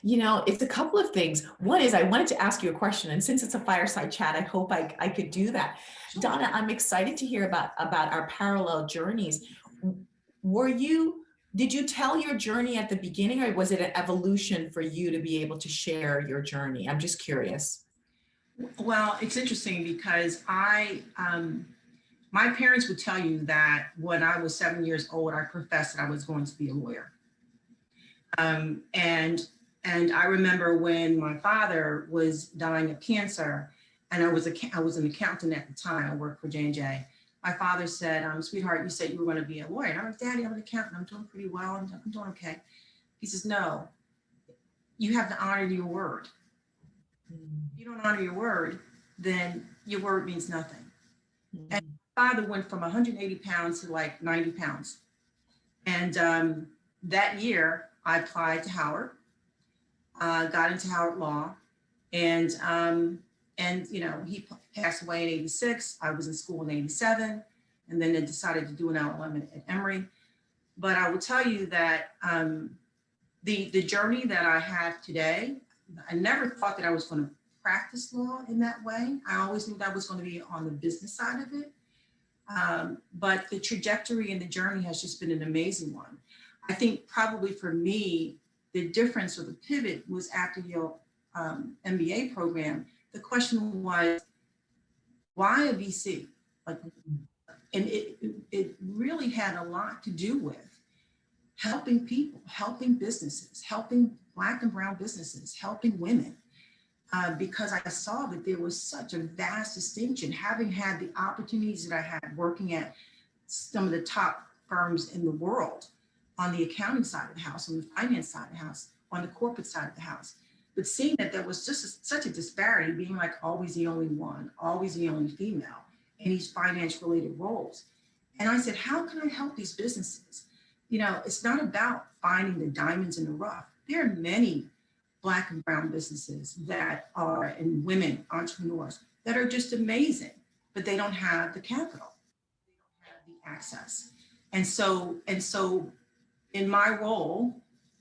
It's a couple of things. One is I wanted to ask you a question, and since it's a fireside chat, I hope I could do that. Sure. Donna, I'm excited to hear about our parallel journeys. Did you tell your journey at the beginning, or was it an evolution for you to be able to share your journey? I'm just curious. Well, it's interesting because my parents would tell you that when I was 7 years old, I professed that I was going to be a lawyer. And I remember when my father was dying of cancer, and I was an accountant at the time. I worked for J&J. My father said, sweetheart, you said you were going to be a lawyer. And I'm like, Daddy, I'm an accountant. I'm doing pretty well. I'm doing okay. He says, no, you have to honor your word. If you don't honor your word, then your word means nothing. And my father went from 180 pounds to like 90 pounds. And that year I applied to Howard, got into Howard Law, and he passed away in 86. I was in school in 87, and then I decided to do an LLM at Emory. But I will tell you that the journey that I have today, I never thought that I was going to practice law in that way. I always knew that I was going to be on the business side of it. But the trajectory and the journey has just been an amazing one. I think probably for me, the difference or the pivot was after your MBA program. The question was, why a VC? And it really had a lot to do with helping people, helping businesses, helping Black and brown businesses, helping women, because I saw that there was such a vast distinction, having had the opportunities that I had working at some of the top firms in the world, on the accounting side of the house, on the finance side of the house, on the corporate side of the house. But seeing that there was just such a disparity, being like always the only one, always the only female in these finance related roles. And I said, how can I help these businesses? It's not about finding the diamonds in the rough. There are many Black and brown businesses that are, and women entrepreneurs that are just amazing, but they don't have the capital. They don't have the access. And so in my role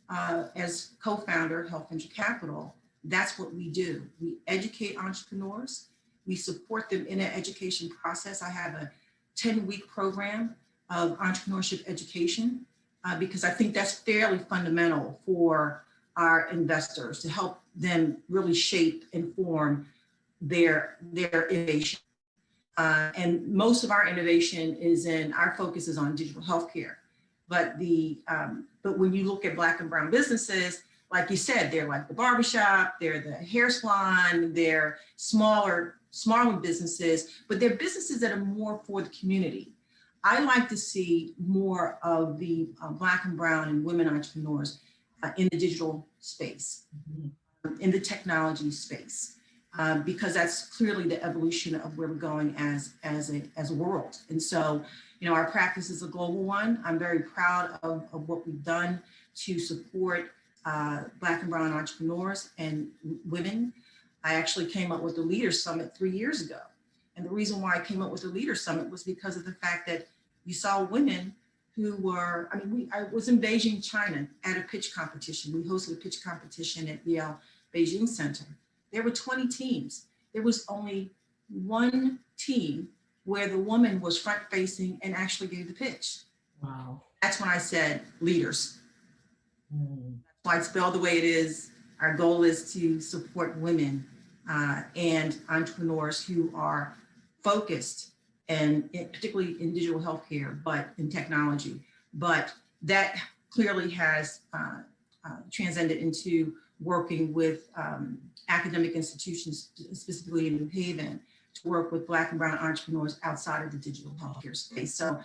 as co-founder of Health Venture Capital, that's what we do. We educate entrepreneurs. We support them in an education process. I have a 10-week program of entrepreneurship education because I think that's fairly fundamental for our investors to help them really shape and form their innovation. And most of our innovation our focus is on digital healthcare. But when you look at Black and brown businesses, like you said, they're like the barbershop, they're the hair salon, they're smaller businesses, but they're businesses that are more for the community. I like to see more of the Black and brown and women entrepreneurs in the digital space, in the technology space, because that's clearly the evolution of where we're going as a world. And so, our practice is a global one. I'm very proud of what we've done to support Black and brown entrepreneurs and women. I actually came up with the LeadHERs Summit 3 years ago. And the reason why I came up with the LeadHERs Summit was because of the fact that you saw women who were, I was in Beijing, China at a pitch competition. We hosted a pitch competition at the Beijing Center. There were 20 teams. There was only one team where the woman was front facing and actually gave the pitch. Wow. That's when I said LeadHERs. That's why it's spelled the way it is. Our goal is to support women and entrepreneurs who are focused, and particularly in digital healthcare, but in technology. But that clearly has transcended into working with academic institutions, specifically in New Haven, to work with Black and Brown entrepreneurs outside of the digital healthcare space. So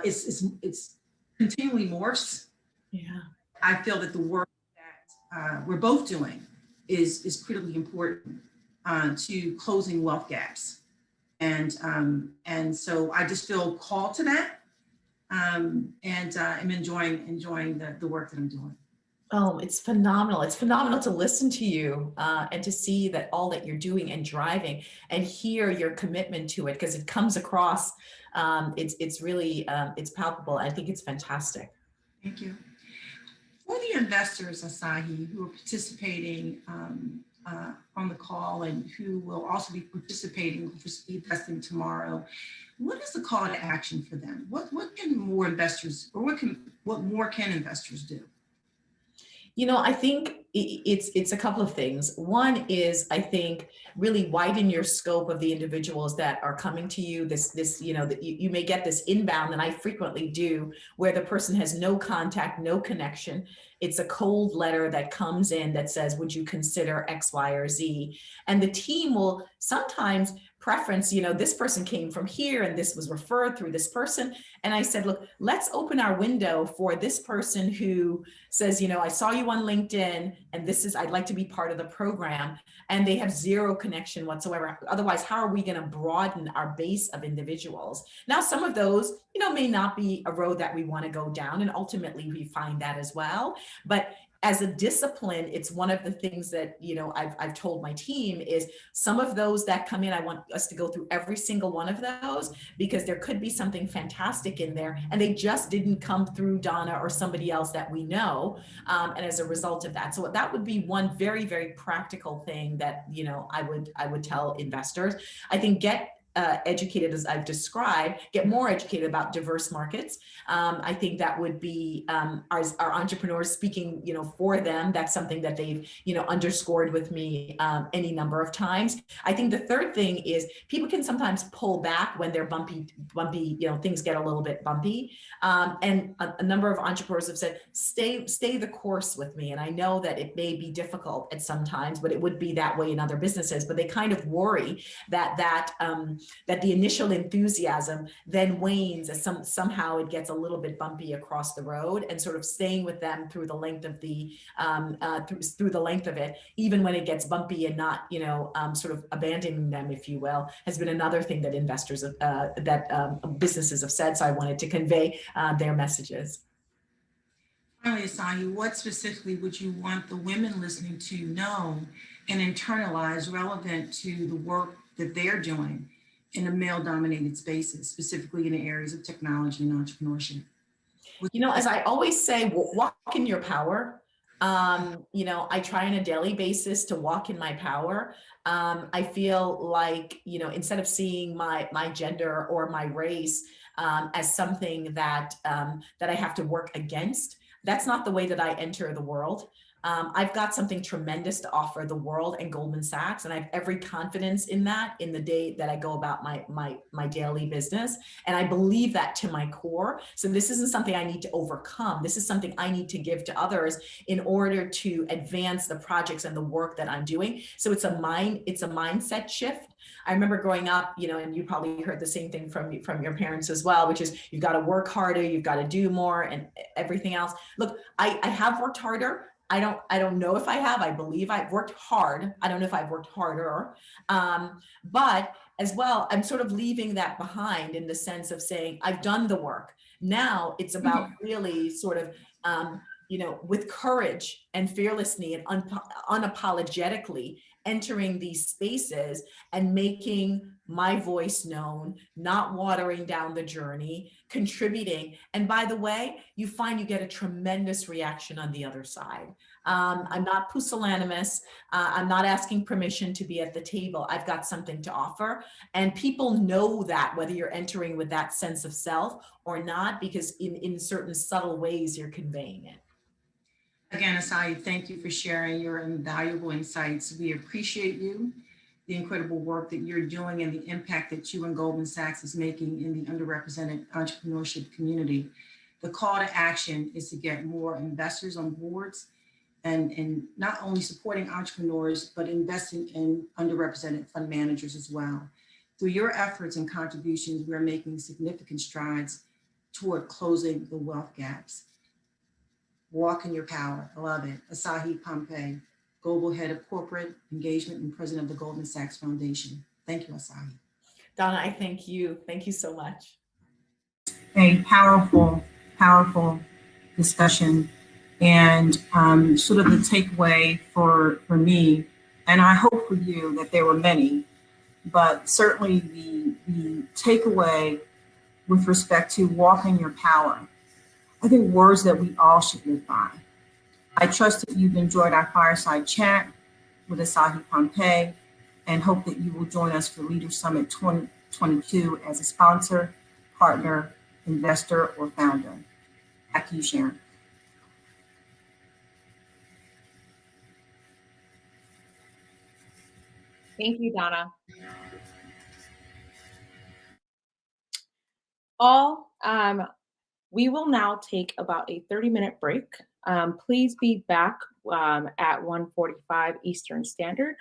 it's continually morphs. Yeah. I feel that the work that we're both doing is critically important to closing wealth gaps. And so I just feel called to that, and I'm enjoying the work that I'm doing. Oh, it's phenomenal. It's phenomenal to listen to you and to see that all that you're doing and driving and hear your commitment to it, because it comes across. It's really, it's palpable. I think it's fantastic. Thank you. For the investors, Asahi, who are participating on the call and who will also be participating for speed testing tomorrow, what is the call to action for them? What can more investors, or what more can investors do? You know, I think it's a couple of things. One is, I think, really widen your scope of the individuals that are coming to you. You know, that you may get this inbound, and I frequently do, where the person has no contact, no connection. It's a cold letter that comes in that says, would you consider X, Y, or Z? And the team will sometimes preference, you know, this person came from here and this was referred through this person. And I said, look, let's open our window for this person who says, you know, I saw you on LinkedIn and I'd like to be part of the program, and they have zero connection whatsoever. Otherwise, how are we going to broaden our base of individuals? Now, some of those, you know, may not be a road that we want to go down, and ultimately we find that as well. But as a discipline, it's one of the things that, you know, I've told my team is some of those that come in, I want us to go through every single one of those, because there could be something fantastic in there and they just didn't come through Donna or somebody else that we know. And as a result of that, so that would be one very, very practical thing that, you know, I would tell investors. I think get educated, as I've described, get more educated about diverse markets. I think that would be our entrepreneurs speaking, you know, for them. That's something that they've, you know, underscored with me any number of times. I think the third thing is people can sometimes pull back when they're bumpy, you know, things get a little bit bumpy. And a number of entrepreneurs have said, stay the course with me. And I know that it may be difficult at some times, but it would be that way in other businesses. But they kind of worry that the initial enthusiasm then wanes as somehow it gets a little bit bumpy across the road, and sort of staying with them through the length of through the length of it, even when it gets bumpy, and not, you know, sort of abandoning them, if you will, has been another thing that investors, businesses have said. So I wanted to convey their messages. Finally, Asahi, what specifically would you want the women listening to know and internalize relevant to the work that they're doing in the male-dominated spaces, specifically in the areas of technology and entrepreneurship? You know, as I always say, walk in your power. You know, I try on a daily basis to walk in my power. I feel like, you know, instead of seeing my gender or my race as something that I have to work against, that's not the way that I enter the world. I've got something tremendous to offer the world and Goldman Sachs, and I have every confidence in that in the day that I go about my daily business. And I believe that to my core. So this isn't something I need to overcome. This is something I need to give to others in order to advance the projects and the work that I'm doing. So it's a mindset shift. I remember growing up, you know, and you probably heard the same thing from your parents as well, which is you've got to work harder, you've got to do more, and everything else. Look, I have worked harder. I don't know if I have. I believe I've worked hard. I don't know if I've worked harder. But as well, I'm sort of leaving that behind in the sense of saying, I've done the work. Now it's about really sort of, you know, with courage and fearlessly and unapologetically entering these spaces and making my voice known, not watering down the journey, contributing. And by the way, you find you get a tremendous reaction on the other side. I'm not pusillanimous. I'm not asking permission to be at the table. I've got something to offer. And people know that, whether you're entering with that sense of self or not, because in certain subtle ways you're conveying it. Again, Asahi, thank you for sharing your invaluable insights. We appreciate you, the incredible work that you're doing, and the impact that you and Goldman Sachs is making in the underrepresented entrepreneurship community. The call to action is to get more investors on boards and not only supporting entrepreneurs, but investing in underrepresented fund managers as well. Through your efforts and contributions, we're making significant strides toward closing the wealth gaps. Walk in your power. I love it. Asahi Pompey, Global Head of Corporate Engagement and President of the Goldman Sachs Foundation. Thank you, Asahi. Donna, I thank you. Thank you so much. A powerful, powerful discussion. And sort of the takeaway for me, and I hope for you that there were many, but certainly the takeaway with respect to walking your power, I think words that we all should live by. I trust that you've enjoyed our fireside chat with Asahi Pompey and hope that you will join us for Leaders Summit 2022 as a sponsor, partner, investor, or founder. Back to you, Sharon. Thank you, Donna. We will now take about a 30-minute break. Please be back at 1:45 Eastern Standard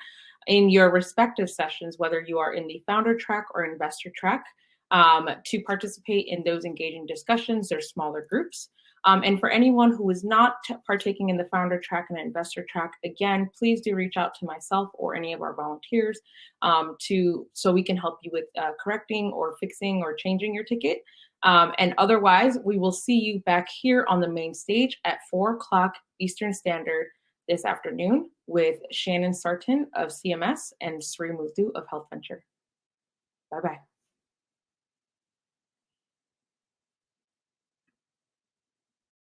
in your respective sessions, whether you are in the founder track or investor track. To participate in those engaging discussions, there's smaller groups. And for anyone who is not partaking in the founder track and investor track, again, please do reach out to myself or any of our volunteers so we can help you with correcting or fixing or changing your ticket. And otherwise, we will see you back here on the main stage at 4 o'clock Eastern Standard this afternoon with Shannon Sarton of CMS and Sri Muthu of Health Venture. Bye-bye.